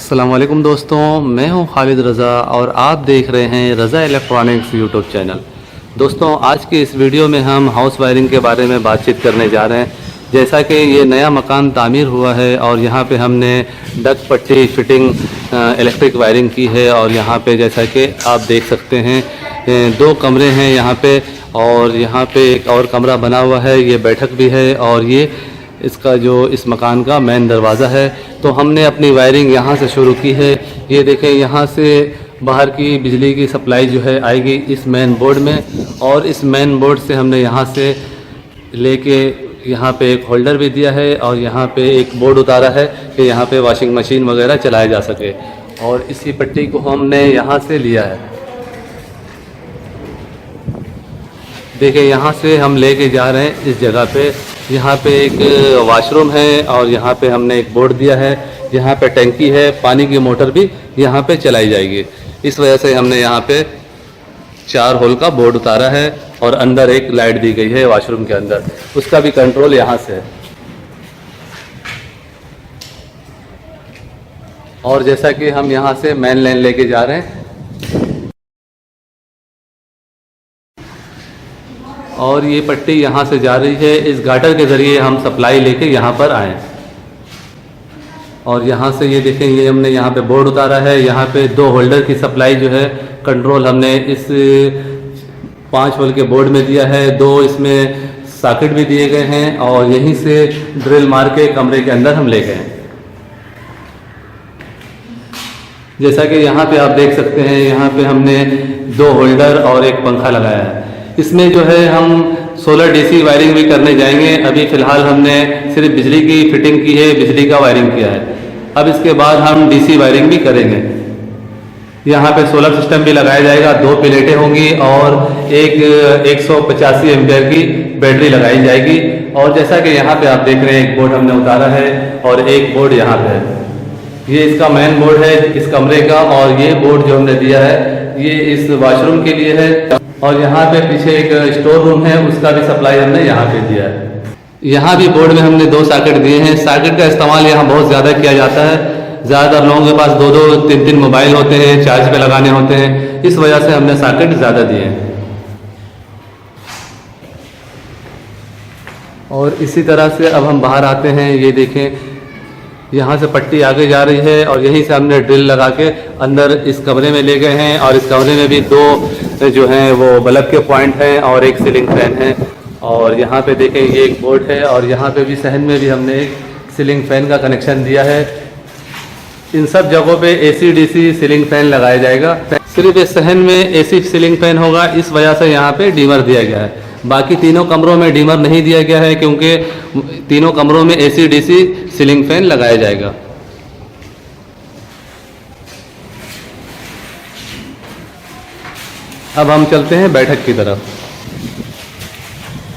अस्सलाम वालेकुम दोस्तों, मैं हूं खालिद रज़ा और आप देख रहे हैं रज़ा इलेक्ट्रॉनिक्स यूट्यूब चैनल। दोस्तों, आज की इस वीडियो में हम हाउस वायरिंग के बारे में बातचीत करने जा रहे हैं। जैसा कि ये नया मकान तामीर हुआ है और यहाँ पे हमने डक पट्टी फिटिंग इलेक्ट्रिक वायरिंग की है और यहाँ पे जैसा कि आप देख सकते हैं 2 कमरे हैं यहाँ पे और यहाँ पे एक और कमरा बना हुआ है, ये बैठक भी है और ये इसका जो इस मकान का मेन दरवाज़ा है। तो हमने अपनी वायरिंग यहाँ से शुरू की है। ये देखें, यहाँ से बाहर की बिजली की सप्लाई जो है आएगी इस मेन बोर्ड में और इस मेन बोर्ड से हमने यहाँ से लेके यहाँ पे एक होल्डर भी दिया है और यहाँ पे एक बोर्ड उतारा है कि यहाँ पे वॉशिंग मशीन वगैरह चलाया जा सके। और इसी पट्टी को हमने यहाँ से लिया है। देखिए, यहाँ से हम लेके जा रहे हैं इस जगह पे। यहाँ पे एक वॉशरूम है और यहाँ पे हमने एक बोर्ड दिया है। यहाँ पे टंकी है, पानी की मोटर भी यहाँ पे चलाई जाएगी। इस वजह से हमने यहाँ पे 4 होल का बोर्ड उतारा है और अंदर एक लाइट दी गई है वॉशरूम के अंदर, उसका भी कंट्रोल यहाँ से है। और जैसा कि हम यहाँ से मेन लाइन लेके जा रहे हैं और ये पट्टी यहाँ से जा रही है। इस गाटर के ज़रिए हम सप्लाई लेके यहाँ पर आए और यहाँ से ये देखें, ये हमने यहाँ पे बोर्ड उतारा है। यहाँ पे 2 होल्डर की सप्लाई जो है कंट्रोल हमने इस 5 वोल्ट के बोर्ड में दिया है। 2 इसमें सॉकेट भी दिए गए हैं और यहीं से ड्रिल मार के कमरे के अंदर हम ले गए हैं। जैसा कि यहाँ पे आप देख सकते हैं, यहाँ पे हमने 2 होल्डर और एक पंखा लगाया है। इसमें जो है हम सोलर डीसी वायरिंग भी करने जाएंगे। अभी फ़िलहाल हमने सिर्फ बिजली की फिटिंग की है, बिजली का वायरिंग किया है। अब इसके बाद हम डीसी वायरिंग भी करेंगे। यहाँ पे सोलर सिस्टम भी लगाया जाएगा, 2 प्लेटें होंगी और एक 185 एम्पियर की बैटरी लगाई जाएगी। और जैसा कि यहाँ पे आप देख रहे हैं, एक बोर्ड हमने उतारा है और एक बोर्ड यहाँ पे है। ये इसका मेन बोर्ड है इस कमरे का और ये बोर्ड जो हमने दिया है ये इस वॉशरूम के लिए है। और यहाँ पे पीछे एक स्टोर रूम है, उसका भी सप्लाई हमने यहाँ पे दिया है। यहाँ भी बोर्ड में हमने 2 सॉकेट दिए हैं। सॉकेट का इस्तेमाल यहाँ बहुत ज़्यादा किया जाता है। ज़्यादातर लोगों के पास 2-2, 3-3 मोबाइल होते हैं, चार्ज पे लगाने होते हैं, इस वजह से हमने सॉकेट ज़्यादा दिए हैं। और इसी तरह से अब हम बाहर आते हैं। ये देखें, यहाँ से पट्टी आगे जा रही है और यहीं से हमने ड्रिल लगा के अंदर इस कमरे में ले गए हैं। और इस कमरे में भी 2 जो हैं वो बल्ब के पॉइंट हैं और एक सीलिंग फैन है। और यहाँ पे देखें, ये एक बोर्ड है और यहाँ पे भी सहन में भी हमने एक सीलिंग फैन का कनेक्शन दिया है। इन सब जगहों पे AC DC सीलिंग फैन लगाया जाएगा। सिर्फ इस सहन में AC सीलिंग फैन होगा, इस वजह से यहाँ पे डीमर दिया गया है। बाकी तीनों कमरों में डीमर नहीं दिया गया है क्योंकि तीनों कमरों में AC DC सीलिंग फैन लगाया जाएगा। अब हम चलते हैं बैठक की तरफ।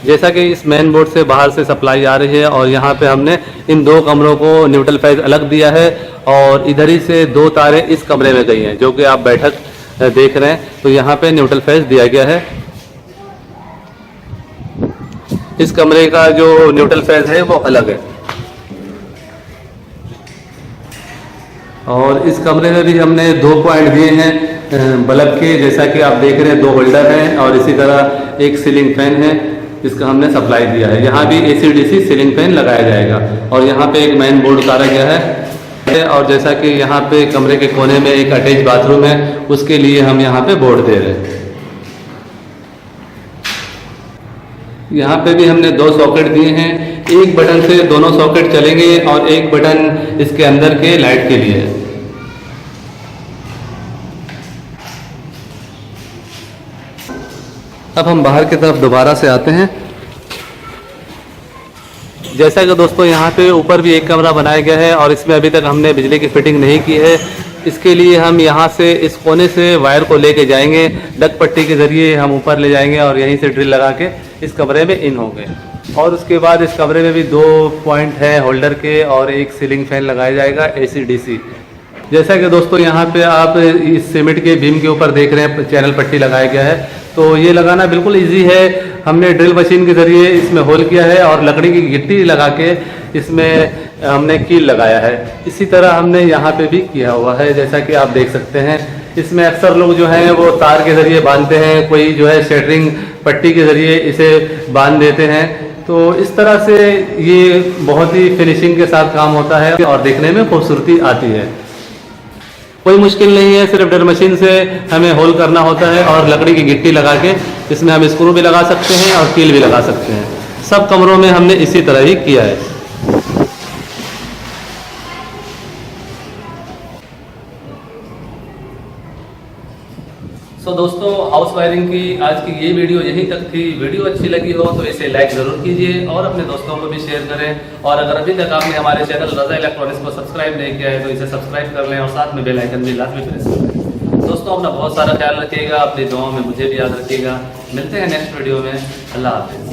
जैसा कि इस मेन बोर्ड से बाहर से सप्लाई आ रही है और यहाँ पे हमने इन 2 कमरों को न्यूट्रल फेज अलग दिया है और इधर ही से 2 तारें इस कमरे में गई हैं जो कि आप बैठक देख रहे हैं। तो यहाँ पे न्यूट्रल फेज दिया गया है। इस कमरे का जो न्यूट्रल फेज है वो अलग है। और इस कमरे में भी हमने 2 पॉइंट दिए हैं बल्ब के, जैसा कि आप देख रहे हैं 2 होल्डर हैं और इसी तरह एक सीलिंग फैन है, इसका हमने सप्लाई दिया है। यहाँ भी AC DC सीलिंग फैन लगाया जाएगा और यहाँ पे एक मेन बोर्ड उतारा गया है। और जैसा कि यहाँ पे कमरे के कोने में एक अटैच बाथरूम है, उसके लिए हम यहाँ पे बोर्ड दे रहे हैं। यहाँ पे भी हमने 2 सॉकेट दिए हैं। एक बटन से दोनों सॉकेट चलेंगे और एक बटन इसके अंदर के लाइट के लिए है। अब हम बाहर की तरफ दोबारा से आते हैं। जैसा कि दोस्तों, यहाँ पे ऊपर भी एक कमरा बनाया गया है और इसमें अभी तक हमने बिजली की फिटिंग नहीं की है। इसके लिए हम यहाँ से इस कोने से वायर को लेके जाएंगे, डक पट्टी के ज़रिए हम ऊपर ले जाएंगे और यहीं से ड्रिल लगा के इस कमरे में इन होंगे। और उसके बाद इस कमरे में भी 2 पॉइंट हैं होल्डर के और एक सीलिंग फैन लगाया जाएगा AC DC। जैसा कि दोस्तों, यहाँ पे आप इस सीमेंट के बीम के ऊपर देख रहे हैं चैनल पट्टी लगाया गया है। तो ये लगाना बिल्कुल इजी है। हमने ड्रिल मशीन के ज़रिए इसमें होल किया है और लकड़ी की गिट्टी लगा के इसमें हमने कील लगाया है। इसी तरह हमने यहाँ पे भी किया हुआ है, जैसा कि आप देख सकते हैं। इसमें अक्सर लोग जो हैं वो तार के ज़रिए बांधते हैं, कोई जो है शेटरिंग पट्टी के ज़रिए इसे बांध देते हैं। तो इस तरह से ये बहुत ही फिनिशिंग के साथ काम होता है और देखने में खूबसूरती आती है। कोई मुश्किल नहीं है, सिर्फ ड्रिल मशीन से हमें होल करना होता है और लकड़ी की गिट्टी लगा के इसमें हम स्क्रू भी लगा सकते हैं और कील भी लगा सकते हैं। सब कमरों में हमने इसी तरह ही किया है। दोस्तों, हाउस वायरिंग की आज की ये वीडियो यहीं तक थी। वीडियो अच्छी लगी हो तो इसे लाइक ज़रूर कीजिए और अपने दोस्तों को भी शेयर करें। और अगर अभी तक आपने हमारे चैनल रज़ा इलेक्ट्रॉनिक्स को सब्सक्राइब नहीं किया है तो इसे सब्सक्राइब कर लें और साथ में बेल आइकन भी लाजमी प्रेस कर लें। दोस्तों, अपना बहुत सारा ख्याल रखिएगा, अपनी दुआओं में मुझे भी याद रखिएगा। मिलते हैं नेक्स्ट वीडियो में। अल्लाह हाफ़िज़।